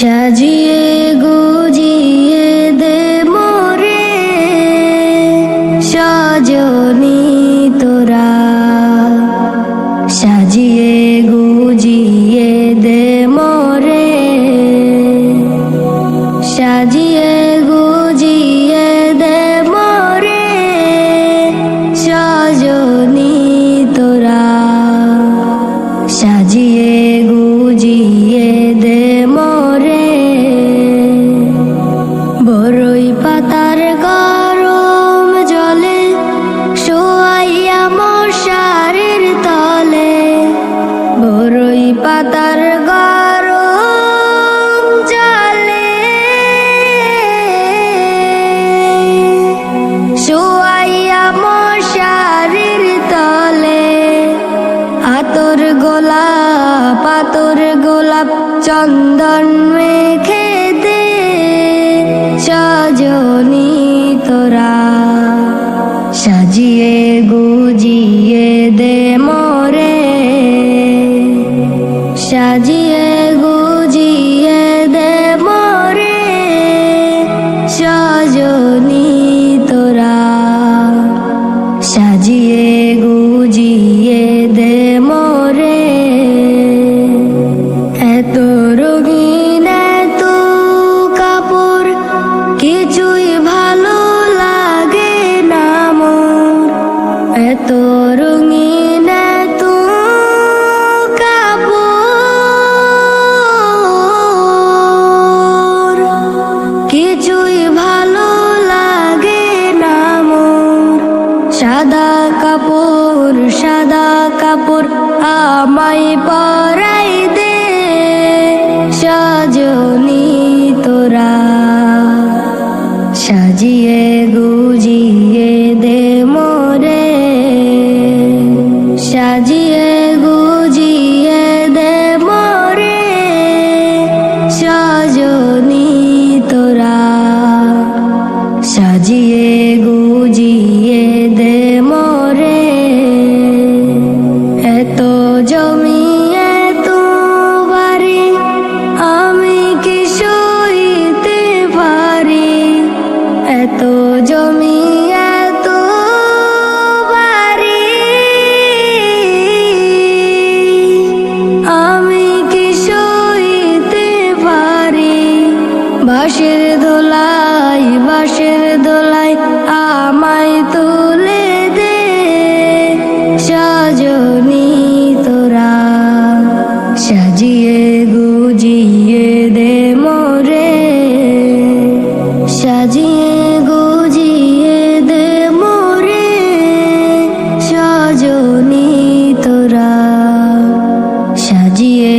সাজিয়ে গুজিয়ে দে মোরে সজনী তোরা, সাজিয়ে গুজিয়ে দে মোরে, সাজিয়ে গুজিয়ে দে মোরে সজনী তোরা, সাজিয়ে গুজিয়ে দে মোরে। বরই পাতার গরম জলে শোয়াইয়া মশারির তলে, বরই পাতার গরম জলে শোয়াইয়া মশারির তলে, আতর গোলাপ চন্দন মেখে দে সজনী তোরা, সাজিয়ে গুজিয়ে দে মোরে, সাজিয়ে গুজিয়ে দে মোরে সজনী তোরা, সাজিয়ে গুজিয়ে দে মোরে। এত রঙিন এত কাপড় কিছুই ভালো লাগে না মোর, এত রঙিন এত কাপড় কিছুই ভালো লাগে না মোর। সাদা কাপড় আমায় পরাই দে সজনী তোরা, সাজিয়ে গুজিয়ে দে মোরে, সাজিয়ে গুজিয়ে দে মোরে সজনী তোরা, সাজিয়ে গুজিয়ে দে মোরে। এত জমি এত বাড়ি আমি কি সইতে পারি, এত জমি এত বাড়ি আমি কি সইতে পারি। বাঁশের দোলাই আমায় তুলে দে সজনী তোরা, সাজিয়ে গুজিয়ে দে মোরে, সাজিয়ে গুজিয়ে দে মোরে সজনী তোরা, সাজিয়ে